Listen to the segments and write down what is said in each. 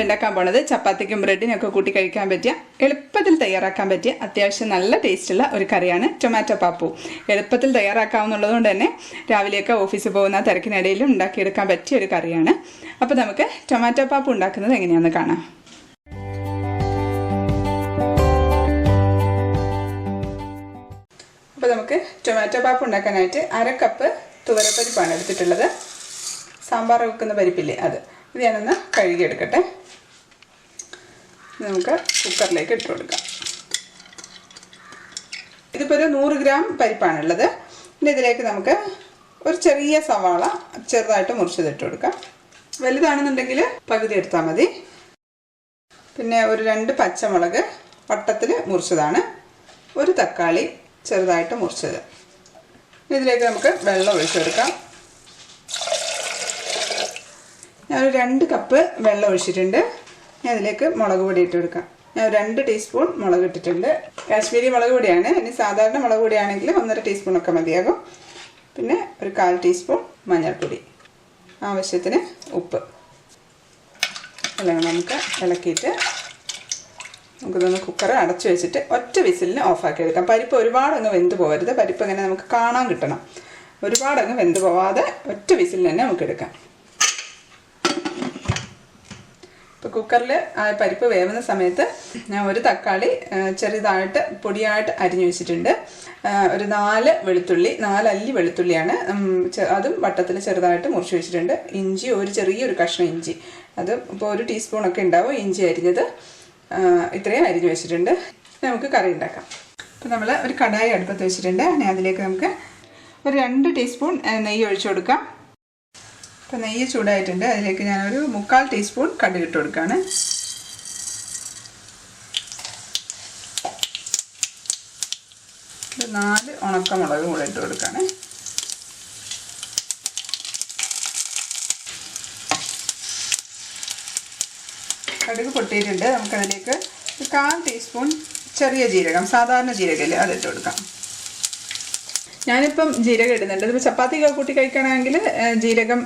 ഉണ്ടാക്കാൻ പോണത് ചപ്പാത്തിക്കും ബ്രെഡിനൊക്കെ കൂട്ടി കഴിക്കാൻ പറ്റിയ എളുപ്പത്തിൽ തയ്യാറാക്കാൻ പറ്റിയ അത്യാവശ്യം നല്ല ടേസ്റ്റുള്ള ഒരു കറിയാണ് ടൊമാറ്റോ പാപ്പു. എളുപ്പത്തിൽ തയ്യാറാക്കാവുന്നുള്ളത് കൊണ്ട് തന്നെ രാവിലെയൊക്കെ ഓഫീസിൽ പോകുന്ന തിരക്കിനിടയിലും ഉണ്ടാക്കിയെടുക്കാൻ പറ്റിയ ഒരു കറിയാണ്. അപ്പോൾ നമുക്ക് ടൊമാറ്റോ പാപ്പു ഉണ്ടാക്കുന്നത് എങ്ങനെയാണെന്ന് കാണാം. അപ്പോൾ നമുക്ക് ടൊമാറ്റോ പാപ്പു ഉണ്ടാക്കാനായിട്ട് 1/2 കപ്പ് തുവരപ്പരിപ്പാണ് എടുത്തിട്ടുള്ളത്. സാമ്പാർ വെക്കുന്ന പരിപ്പില്ലേ അത്. ഇത് ഞാനൊന്ന് കഴുകിയെടുക്കട്ടെ. നമുക്ക് കുക്കറിലേക്ക് ഇട്ട് കൊടുക്കാം. ഇതിപ്പോൾ ഒരു 100 ഗ്രാം പരിപ്പാണുള്ളത്. പിന്നെ ഇതിലേക്ക് നമുക്ക് ഒരു ചെറിയ സവാള ചെറുതായിട്ട് മുറിച്ചതിട്ട് കൊടുക്കാം. വലുതാണെന്നുണ്ടെങ്കിൽ പകുതി എടുത്താൽ മതി. പിന്നെ ഒരു 2 പച്ചമുളക് വട്ടത്തിൽ മുറിച്ചതാണ്. ഒരു തക്കാളി ചെറുതായിട്ട് മുറിച്ചത്. ഇതിലേക്ക് നമുക്ക് വെള്ളം ഒഴിച്ചു കൊടുക്കാം. ഞാനൊരു 2 കപ്പ് വെള്ളം ഒഴിച്ചിട്ടുണ്ട്. ഞാൻ ഇതിലേക്ക് മുളക് പൊടി ഇട്ട് കൊടുക്കാം. ഞാൻ 2 ടീസ്പൂൺ മുളക് ഇട്ടിട്ടുണ്ട്. കാശ്മീരി മുളക് പൊടിയാണ്. ഇനി സാധാരണ മുളക് പൊടിയാണെങ്കിൽ 1.5 ടീസ്പൂണൊക്കെ മതിയാകും. പിന്നെ ഒരു 1/4 ടീസ്പൂൺ മഞ്ഞൾപ്പൊടി, ആവശ്യത്തിന് ഉപ്പ് എല്ലാം നമുക്ക് ഇളക്കിയിട്ട് നമുക്കിതൊന്ന് കുക്കർ അടച്ചു വെച്ചിട്ട് ഒറ്റ വിസിലിന് ഓഫാക്കി എടുക്കാം. പരിപ്പ് ഒരുപാട് അങ്ങ് വെന്ത് പോകരുത്. പരിപ്പ് ഇങ്ങനെ നമുക്ക് കാണാൻ കിട്ടണം. ഒരുപാട് അങ്ങ് വെന്ത് പോവാതെ ഒറ്റ വിസിലിന് തന്നെ നമുക്ക് എടുക്കാം. ഇപ്പോൾ കുക്കറിൽ പരിപ്പ് വേവുന്ന സമയത്ത് ഞാൻ ഒരു തക്കാളി ചെറുതായിട്ട് പൊടിയായിട്ട് അരിഞ്ഞു വെച്ചിട്ടുണ്ട്. ഒരു 4 വെളുത്തുള്ളി, 4 അല്ലി വെളുത്തുള്ളിയാണ്, അതും വട്ടത്തിൽ ചെറുതായിട്ട് മുറിച്ച് വെച്ചിട്ടുണ്ട്. ഇഞ്ചി ഒരു ചെറിയൊരു കഷ്ണം ഇഞ്ചി, അത് ഇപ്പോൾ 1 ടീസ്പൂണൊക്കെ ഉണ്ടാവും ഇഞ്ചി അരിഞ്ഞത്. ഇത്രയും അരിഞ്ഞു വെച്ചിട്ടുണ്ട്. നമുക്ക് കറി ഉണ്ടാക്കാം. അപ്പോൾ നമ്മൾ ഒരു കടായി അടുപ്പത്ത് വെച്ചിട്ടുണ്ട്. അതിലേക്ക് നമുക്ക് ഒരു 2 ടീസ്പൂൺ നെയ്യ് ഒഴിച്ചു കൊടുക്കാം. അപ്പോൾ നെയ്യ് ചൂടായിട്ടുണ്ട്. അതിലേക്ക് ഞാനൊരു 3/4 ടീസ്പൂൺ കടുക് ഇട്ട് കൊടുക്കുകയാണ്. ഒരു 4 ഉണക്കമുളക് കൂടെ ഇട്ട് കൊടുക്കുകയാണ്. കടുക് പൊട്ടിയിട്ടുണ്ട്. നമുക്കതിലേക്ക് 1/4 ടീസ്പൂൺ ചെറിയ ജീരകം, സാധാരണ ജീരകമില്ലേ, അതിട്ട് കൊടുക്കാം. ഞാനിപ്പം ജീരകം ഇടുന്നുണ്ട്. ഇതിപ്പോൾ ചപ്പാത്തിയൊക്കെ കൂട്ടി കഴിക്കുകയാണെങ്കിൽ ജീരകം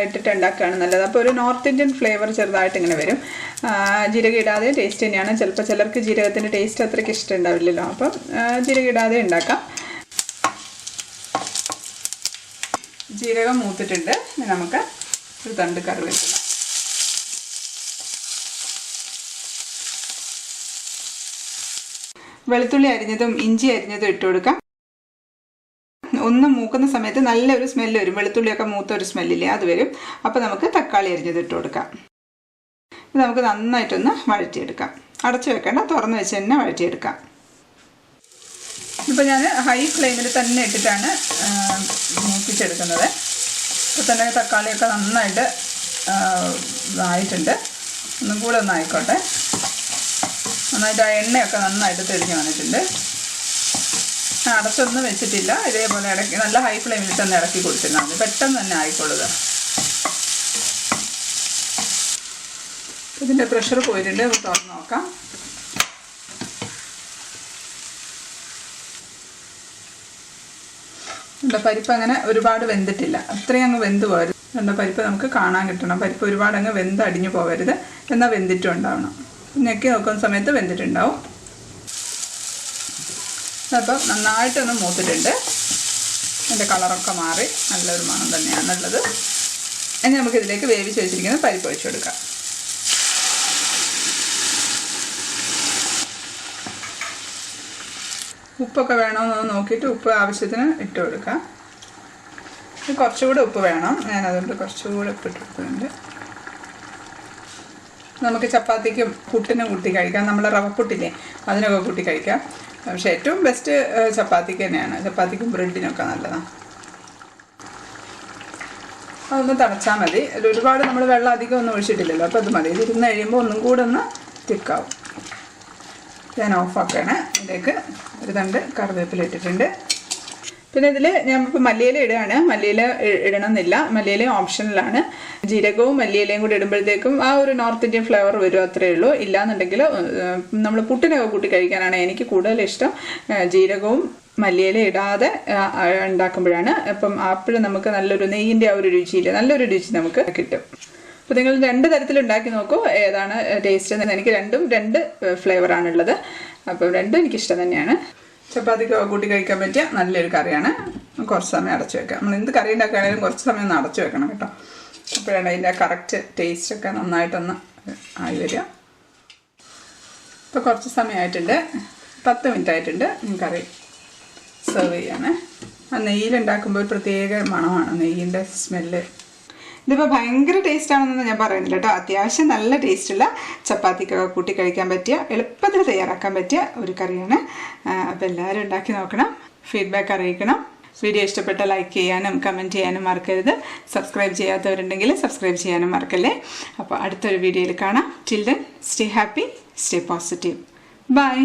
ഇട്ടിട്ട് ഉണ്ടാക്കുകയാണ് നല്ലത്. അപ്പോൾ ഒരു നോർത്ത് ഇന്ത്യൻ ഫ്ലേവർ ചെറുതായിട്ട് ഇങ്ങനെ വരും. ജീരകം ഇടാതെ ടേസ്റ്റ് തന്നെയാണ്. ചിലപ്പോൾ ചിലർക്ക് ജീരകത്തിൻ്റെ ടേസ്റ്റ് അത്രയ്ക്ക് ഇഷ്ടമുണ്ടാവില്ലല്ലോ. അപ്പം ജീരകം ഇടാതെ ഉണ്ടാക്കാം. ജീരകം മൂത്തിട്ടുണ്ട്. ഇനി നമുക്ക് ഒരു തണ്ട് കറിവേപ്പില, വെളുത്തുള്ളി അരിഞ്ഞതും ഇഞ്ചി അരിഞ്ഞതും ഇട്ട് കൊടുക്കാം. ഒന്ന് മൂക്കുന്ന സമയത്ത് നല്ലൊരു സ്മെല്ല് വരും. വെളുത്തുള്ളിയൊക്കെ മൂത്ത ഒരു സ്മെല്ലില്ലേ, അത് വരും. അപ്പോൾ നമുക്ക് തക്കാളി അരിഞ്ഞത് ഇട്ട് കൊടുക്കാം. ഇത് നമുക്ക് നന്നായിട്ടൊന്ന് വഴറ്റിയെടുക്കാം. അടച്ചു വെക്കേണ്ട, തുറന്ന് വെച്ച് തന്നെ വഴറ്റിയെടുക്കാം. ഇപ്പോൾ ഞാൻ ഹൈ ഫ്ലെയിമിൽ തന്നെ ഇട്ടിട്ടാണ് മൂപ്പിച്ചെടുക്കുന്നത്. ഇപ്പോൾ തന്നെ തക്കാളിയൊക്കെ നന്നായിട്ട് ആയിട്ടുണ്ട്. ഒന്നും കൂടെ ഒന്ന് ആയിക്കോട്ടെ. നന്നായിട്ട് ആ എണ്ണയൊക്കെ നന്നായിട്ട് തെളിഞ്ഞ് വന്നിട്ടുണ്ട്. അടച്ചൊന്നും വെച്ചിട്ടില്ല. ഇതേപോലെ ഇടയ്ക്ക് നല്ല ഹൈ ഫ്ലെയിമിൽ തന്നെ ഇറക്കി കൊടുത്തിരുന്നാൽ മതി. പെട്ടെന്ന് തന്നെ ആയിക്കൊള്ളുക. ഇതിൻ്റെ പ്രഷർ പോയിട്ടുണ്ട്. തുറന്ന് നോക്കാം. എൻ്റെ പരിപ്പ് അങ്ങനെ ഒരുപാട് വെന്തിട്ടില്ല. അത്രയും അങ്ങ് വെന്ത് പോകരുത്. എൻ്റെ പരിപ്പ് നമുക്ക് കാണാൻ കിട്ടണം. പരിപ്പ് ഒരുപാട് അങ്ങ് വെന്ത് അടിഞ്ഞു പോകരുത്. എന്നാൽ വെന്തിട്ടും ഉണ്ടാവണം. ഞെക്കി നോക്കുന്ന സമയത്ത് വെന്തിട്ടുണ്ടാവും. അപ്പം നന്നായിട്ടൊന്ന് മൂത്തിട്ടുണ്ട്. അതിൻ്റെ കളറൊക്കെ മാറി നല്ലൊരു മണം തന്നെയാണുള്ളത്. ഇനി നമുക്കിതിലേക്ക് വേവിച്ച് വെച്ചിരിക്കുന്ന പരിപ്പ് ഒഴിച്ചു കൊടുക്കാം. ഉപ്പൊക്കെ വേണമെന്ന് നോക്കിയിട്ട് ഉപ്പ് ആവശ്യത്തിന് ഇട്ട് കൊടുക്കാം. കുറച്ചുകൂടെ ഉപ്പ് വേണം. ഞാനതുകൊണ്ട് കുറച്ചുകൂടെ ഉപ്പ് ഇട്ട് കൊടുക്കുന്നുണ്ട്. നമുക്ക് ചപ്പാത്തിക്കും പുട്ടിനും കൂട്ടി കഴിക്കാം. നമ്മളെ റവപ്പുട്ടില്ലേ, അതിനൊക്കെ കൂട്ടി കഴിക്കാം. പക്ഷേ ഏറ്റവും ബെസ്റ്റ് ചപ്പാത്തിക്ക് തന്നെയാണ്. ചപ്പാത്തിക്കും ബ്രെഡിനൊക്കെ നല്ലതാണ്. അതൊന്ന് തിളച്ചാൽ മതി. ഒരുപാട് നമ്മൾ വെള്ളം അധികം ഒന്നും ഒഴിച്ചിട്ടില്ലല്ലോ. അപ്പോൾ അത് മതി. ഇതിരുന്ന് കഴിയുമ്പോൾ ഒന്നും കൂടെ ഒന്ന് തിക്കാവും. ഞാൻ ഓഫാക്കുകയാണ്. ഇതിലേക്ക് ഒരു തണ്ട് കറിവേപ്പില ഇട്ടിട്ടുണ്ട്. പിന്നെ ഇതിൽ ഞാൻ ഇപ്പോൾ മല്ലിയില ഇടുകയാണ്. മല്ലിയില ഇടണമെന്നില്ല, മല്ലിയില ഓപ്ഷണലാണ്. ജീരകവും മല്ലിയിലയും കൂടി ഇടുമ്പോഴത്തേക്കും ആ ഒരു നോർത്ത് ഇന്ത്യൻ ഫ്ലേവർ വരും, അത്രയേ ഉള്ളൂ. ഇല്ലാന്നുണ്ടെങ്കിൽ നമ്മൾ പുട്ടിനൊക്കെ കൂട്ടി കഴിക്കാനാണ് എനിക്ക് കൂടുതൽ ഇഷ്ടം. ജീരകവും മല്ലിയില ഇടാതെ ഉണ്ടാക്കുമ്പോഴാണ്. അപ്പം അപ്പോഴും നമുക്ക് നല്ലൊരു നെയ്യിൻ്റെ ആ ഒരു രുചിയില്ല, നല്ലൊരു രുചി നമുക്ക് കിട്ടും. അപ്പോൾ നിങ്ങൾ 2 തരത്തിൽ ഉണ്ടാക്കി നോക്കൂ, ഏതാണ് ടേസ്റ്റ്. എനിക്ക് രണ്ട് ഫ്ലേവറാണുള്ളത്. അപ്പം രണ്ടും എനിക്കിഷ്ടം തന്നെയാണ്. ചപ്പാത്തിക്ക് കൂട്ടി കഴിക്കാൻ പറ്റിയ നല്ലൊരു കറിയാണ്. കുറച്ച് സമയം അടച്ചു വെക്കാം. നമ്മൾ എന്ത് കറി ഉണ്ടാക്കുകയാണെങ്കിലും കുറച്ച് സമയം ഒന്ന് അടച്ചു വെക്കണം കേട്ടോ. അപ്പോഴാണ് അതിൻ്റെ കറക്റ്റ് ടേസ്റ്റൊക്കെ നന്നായിട്ടൊന്ന് ആയി വരിക. ഇപ്പോൾ കുറച്ച് സമയമായിട്ടുണ്ട്, 10 മിനിറ്റ് ആയിട്ടുണ്ട്. കറി സെർവ് ചെയ്യാണ്. ആ നെയ്യിലുണ്ടാക്കുമ്പോൾ ഒരു പ്രത്യേക മണമാണ്, നെയ്യിൻ്റെ സ്മെല്ല്. ഇതിപ്പോൾ ഭയങ്കര ടേസ്റ്റാണെന്നൊന്നും ഞാൻ പറയുന്നില്ല കേട്ടോ. അത്യാവശ്യം നല്ല ടേസ്റ്റുള്ള ചപ്പാത്തിക്കൊക്കെ കൂട്ടി കഴിക്കാൻ പറ്റിയ, എളുപ്പത്തിൽ തയ്യാറാക്കാൻ പറ്റിയ ഒരു കറിയാണ്. അപ്പോൾ എല്ലാവരും ഉണ്ടാക്കി നോക്കണം, ഫീഡ്ബാക്ക് അറിയിക്കണം. വീഡിയോ ഇഷ്ടപ്പെട്ട ലൈക്ക് ചെയ്യാനും കമൻറ്റ് ചെയ്യാനും മറക്കരുത്. സബ്സ്ക്രൈബ് ചെയ്യാത്തവരുണ്ടെങ്കിൽ സബ്സ്ക്രൈബ് ചെയ്യാനും മറക്കല്ലേ. അപ്പോൾ അടുത്തൊരു വീഡിയോയിൽ കാണാം. Till then stay happy, stay positive. By.